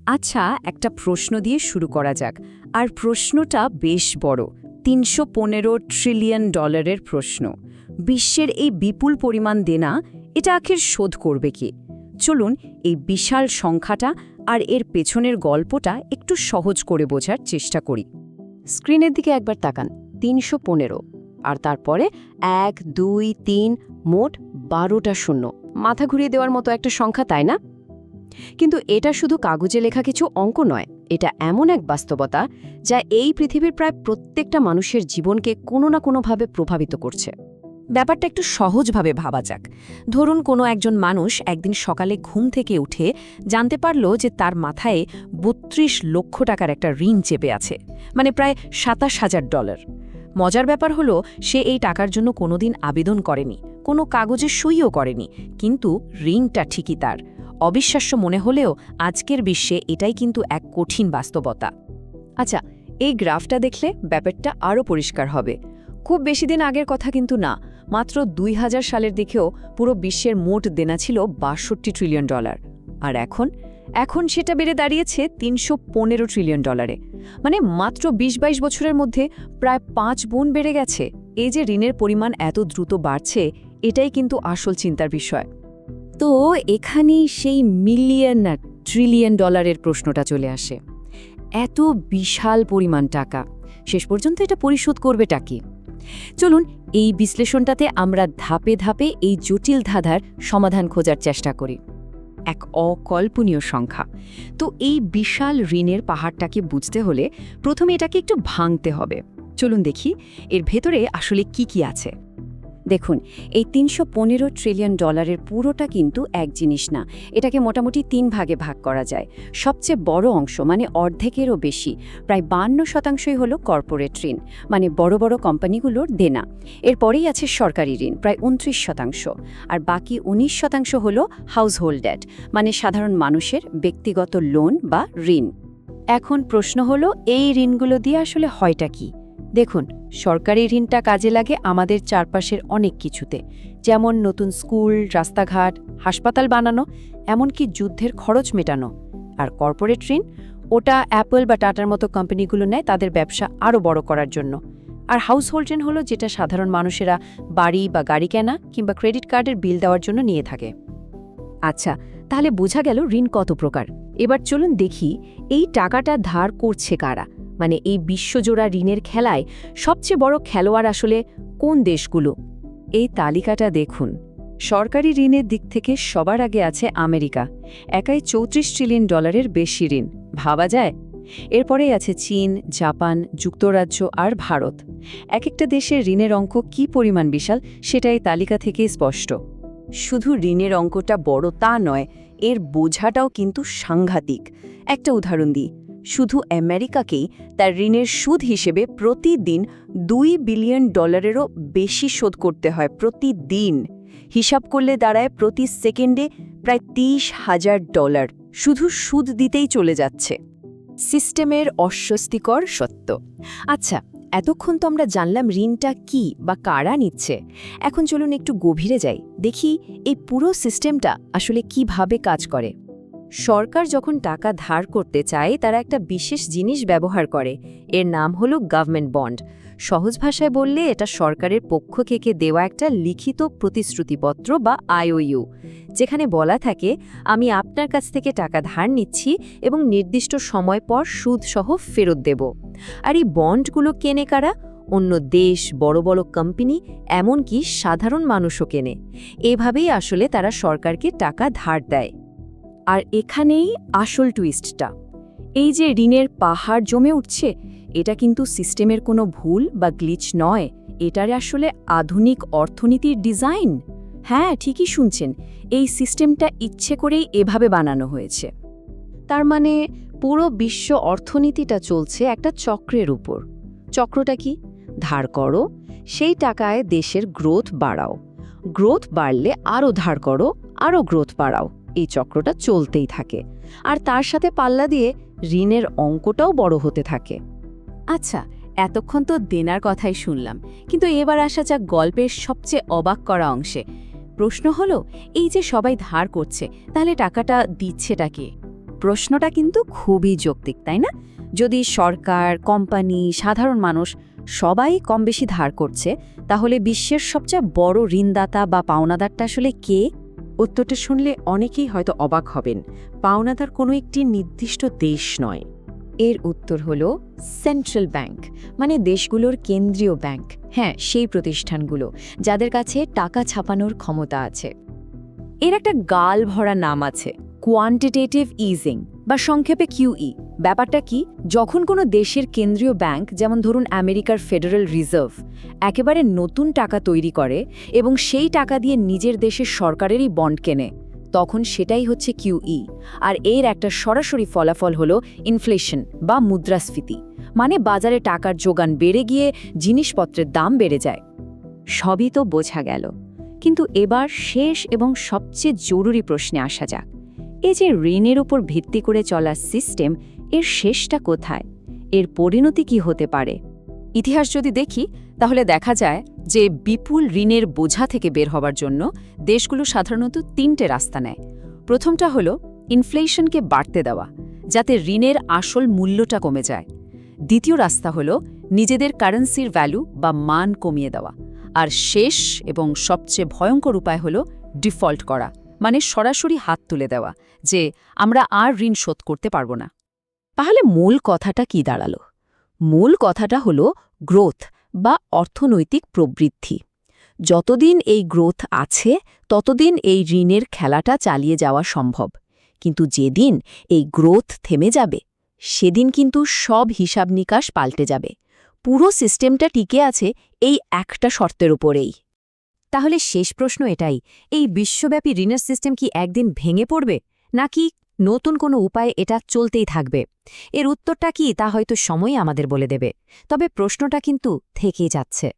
আচ্ছা, একটা প্রশ্ন দিয়ে শুরু করা যাক। আর প্রশ্নটা বেশ বড়। ৩১৫ ট্রিলিয়ন ডলারের প্রশ্ন। বিশ্বের এই বিপুল পরিমাণ দেনা, এটা আখের শোধ করবে কে? চলুন এই বিশাল সংখ্যাটা আর এর পেছনের গল্পটা একটু সহজ করে বোঝার চেষ্টা করি। স্ক্রিনের দিকে একবার তাকান। ৩১৫, আর তারপরে ১, ২, ৩, মোট ১২টা শূন্য। মাথা ঘুরিয়ে দেওয়ার মতো একটা সংখ্যা, তাই না? কিন্তু এটা শুধু কাগজে লেখা কিছু অঙ্ক নয়, এটা এমন এক বাস্তবতা যা এই পৃথিবীর প্রায় প্রত্যেকটা মানুষের জীবনকে কোনো না কোনোভাবে প্রভাবিত করছে। ব্যাপারটা একটু সহজভাবে ভাবা যাক। ধরুন কোনো একজন মানুষ একদিন সকালে ঘুম থেকে উঠে জানতে পারল যে তার মাথায় ৩২ লক্ষ টাকার একটা ঋণ চেপে আছে, মানে প্রায় $২৭,০০০। মজার ব্যাপার হলো সে এই টাকার জন্য কোনোদিন আবেদন করেনি, কোনো কাগজে সইও করেনি, কিন্তু ঋণটা ঠিকই তার। অবিশ্বাস্য মনে হলেও আজকের বিশ্বে এটাই কিন্তু এক কঠিন বাস্তবতা। আচ্ছা, এই গ্রাফটা দেখলে ব্যাপারটা আরও পরিষ্কার হবে। খুব বেশি দিন আগের কথা কিন্তু না, মাত্র ২০০০ সালের দিকেও পুরো বিশ্বের মোট দেনা ছিল $৬২ ট্রিলিয়ন। আর এখন সেটা বেড়ে দাঁড়িয়েছে $৩১৫ ট্রিলিয়ন। মানে মাত্র ২০-২২ বছরের মধ্যে প্রায় ৫ গুণ বেড়ে গেছে। এই যে ঋণের পরিমাণ এত দ্রুত বাড়ছে, এটাই কিন্তু আসল চিন্তার বিষয়। তো এখানেই সেই মিলিয়ন না ট্রিলিয়ন ডলারের প্রশ্নটা চলে আসে। এত বিশাল পরিমাণ টাকা, শেষ পর্যন্ত এটা পরিশোধ করবেটা কি? চলুন এই বিশ্লেষণটাতে আমরা ধাপে ধাপে এই জটিল ধাঁধার সমাধান খোঁজার চেষ্টা করি। এক অকল্পনীয় সংখ্যা। তো এই বিশাল ঋণের পাহাড়টাকে বুঝতে হলে প্রথমে এটাকে একটু ভাঙতে হবে। চলুন দেখি এর ভেতরে আসলে কি কি আছে। দেখুন, এই $৩১৫ ট্রিলিয়ন পুরোটা কিন্তু এক জিনিস না। এটাকে মোটামুটি ৩ ভাগে ভাগ করা যায়। সবচেয়ে বড় অংশ, মানে অর্ধেকেরও বেশি, প্রায় ৫২% হলো কর্পোরেট ঋণ, মানে বড় বড় কোম্পানিগুলোর দেনা। এরপরেই আছে সরকারি ঋণ, প্রায় ২৯%, আর বাকি ১৯% হলো হাউসহোল্ড ডেট, মানে সাধারণ মানুষের ব্যক্তিগত লোন বা ঋণ। এখন প্রশ্ন হলো, এই ঋণগুলো দিয়ে আসলে হয়টা কি? দেখুন, সরকারি ঋণটা কাজে লাগে আমাদের চারপাশের অনেক কিছুতে, যেমন নতুন স্কুল, রাস্তাঘাট, হাসপাতাল বানানো, এমনকি যুদ্ধের খরচ মেটানো। আর কর্পোরেট ঋণ, ওটা অ্যাপল বা টাটার মতো কোম্পানিগুলো নেয় তাদের ব্যবসা আরও বড় করার জন্য। আর হাউসহোল্ড ঋণ হলো যেটা সাধারণ মানুষেরা বাড়ি বা গাড়ি কেনা কিংবা ক্রেডিট কার্ডের বিল দেওয়ার জন্য নিয়ে থাকে। আচ্ছা, তাহলে বোঝা গেল ঋণ কত প্রকার। এবার চলুন দেখি এই টাকাটা ধার করছে কারা, মানে এই বিশ্বজোড়া ঋণের খেলায় সবচেয়ে বড় খেলোয়াড় আসলে কোন দেশগুলো। এই তালিকাটা দেখুন। সরকারি ঋণের দিক থেকে সবার আগে আছে আমেরিকা, একাই $৩৪ ট্রিলিয়ন বেশি ঋণ, ভাবা যায়। এরপরেই আছে চীন, জাপান, যুক্তরাজ্য আর ভারত। এক একটা দেশের ঋণের অঙ্ক কী পরিমাণ বিশাল সেটা এই তালিকা থেকেই স্পষ্ট। শুধু ঋণের অঙ্কটা বড় তা নয়, এর বোঝাটাও কিন্তু সাংঘাতিক। একটা উদাহরণ দিই, শুধু আমেরিকাকেই তার ঋণের সুদ হিসেবে প্রতিদিন $২ বিলিয়ন বেশি শোধ করতে হয় প্রতিদিন। হিসাব করলে দাঁড়ায় প্রতি সেকেন্ডে প্রায় $৩০,০০০ শুধু সুদ দিতেই চলে যাচ্ছে। সিস্টেমের অস্বস্তিকর সত্য। আচ্ছা, এতক্ষণ তো আমরা জানলাম ঋণটা কি বা কারা নিচ্ছে। এখন চলুন একটু গভীরে যাই, দেখি এই পুরো সিস্টেমটা আসলে কিভাবে কাজ করে। সরকার যখন টাকা ধার করতে চায় তারা একটা বিশেষ জিনিস ব্যবহার করে, এর নাম হলো গভর্নমেন্ট বন্ড। সহজ ভাষায় বললে এটা সরকারের পক্ষ থেকে দেওয়া একটা লিখিত প্রতিশ্রুতিপত্র বা আইওইউ, যেখানে বলা থাকে আমি আপনার কাছ থেকে টাকা ধার নিচ্ছি এবং নির্দিষ্ট সময় পর সুদসহ ফেরত দেব। আর এই বন্ডগুলো কেনে কারা? অন্য দেশ, বড় বড় কোম্পানি, এমনকি সাধারণ মানুষও কেনে। এভাবেই আসলে তারা সরকারকে টাকা ধার দেয়। আর এখানেই আসল টুইস্টটা। এই যে ঋণের পাহাড় জমে উঠছে, এটা কিন্তু সিস্টেমের কোনো ভুল বা গ্লিচ নয়, এটার আসলে আধুনিক অর্থনীতির ডিজাইন। হ্যাঁ, ঠিকই শুনছেন, এই সিস্টেমটা ইচ্ছে করেই এভাবে বানানো হয়েছে। তার মানে পুরো বিশ্ব অর্থনীতিটা চলছে একটা চক্রের উপর। চক্রটা কি? ধার করো, সেই টাকায় দেশের গ্রোথ বাড়াও, গ্রোথ বাড়লে আরও ধার করো, আরও গ্রোথ বাড়াও। এই চক্রটা চলতেই থাকে, আর তার সাথে পাল্লা দিয়ে ঋণের অঙ্কটাও বড় হতে থাকে। আচ্ছা, এতক্ষণ তো দেনার কথাই শুনলাম, কিন্তু এবার আসা যাক গল্পের সবচেয়ে অবাক করা অংশে। প্রশ্ন হলো, এই যে সবাই ধার করছে, তাহলে টাকাটা দিচ্ছেটা কে? প্রশ্নটা কিন্তু খুবই যৌক্তিক, তাই না? যদি সরকার, কোম্পানি, সাধারণ মানুষ সবাই কম বেশি ধার করছে, তাহলে বিশ্বের সবচেয়ে বড় ঋণদাতা বা পাওনাদারটা আসলে কে? উত্তরটা শুনলে অনেকেই হয়তো অবাক হবেন। পাওনাদার কোনো একটি নির্দিষ্ট দেশ নয়। এর উত্তর হলো সেন্ট্রাল ব্যাংক, মানে দেশগুলোর কেন্দ্রীয় ব্যাংক। হ্যাঁ, সেই প্রতিষ্ঠানগুলো যাদের কাছে টাকা ছাপানোর ক্ষমতা আছে। এর একটা গাল ভরা নাম আছে, কোয়ান্টিটেটিভ ইজিং বা সংক্ষেপে কিউই। ব্যাপারটা কি? যখন কোনো দেশের কেন্দ্রীয় ব্যাংক, যেমন ধরুন আমেরিকার ফেডারেল রিজার্ভ, একেবারে নতুন টাকা তৈরি করে এবং সেই টাকা দিয়ে নিজের দেশের সরকারেরই বন্ড কেনে, তখন সেটাই হচ্ছে কিউই। আর এর একটা সরাসরি ফলাফল হলো ইনফ্লেশন বা মুদ্রাস্ফীতি, মানে বাজারে টাকার যোগান বেড়ে গিয়ে জিনিসপত্রের দাম বেড়ে যায়। সবই তো বোঝা গেল, কিন্তু এবার শেষ এবং সবচেয়ে জরুরি প্রশ্নে আসা যাক। এই যে ঋণের উপর ভিত্তি করে চলা সিস্টেম, এর শেষটা কোথায়? এর পরিণতি কি হতে পারে? ইতিহাস যদি দেখি, তাহলে দেখা যায় যে বিপুল ঋণের বোঝা থেকে বের হবার জন্য দেশগুলো সাধারণত 3টে রাস্তা নেয়। প্রথমটা হলো ইনফ্লেশনকে বাড়তে দেওয়া, যাতে ঋণের আসল মূল্যটা কমে যায়। দ্বিতীয় রাস্তা হলো নিজেদের কারেন্সির ভ্যালু বা মান কমিয়ে দেওয়া। আর শেষ এবং সবচেয়ে ভয়ঙ্কর উপায় হলো ডিফল্ট করা, মানে সরাসরি হাত তুলে দেওয়া, যে আমরা আর ঋণ শোধ করতে পারব না। তাহলে মূল কথাটা কি দাঁড়ালো? মূল কথাটা হলো গ্রোথ বা অর্থনৈতিক প্রবৃদ্ধি। যতদিন এই গ্রোথ আছে, ততদিন এই ঋণের খেলাটা চালিয়ে যাওয়া সম্ভব। কিন্তু যেদিন এই গ্রোথ থেমে যাবে, সেদিন কিন্তু সব হিসাব নিকাশ পাল্টে যাবে। পুরো সিস্টেমটা টিকে আছে এই একটা শর্তের উপরেই। তাহলে শেষ প্রশ্ন এটাই, এই বিশ্বব্যাপী ঋণের সিস্টেম কি একদিন ভেঙে পড়বে, নাকি নতুন কোনো উপায়ে এটা চলতেই থাকবে? এর উত্তরটা কি তা হয়তো সময়ই আমাদের বলে দেবে। তবে প্রশ্নটা কিন্তু থেকেই যাচ্ছে।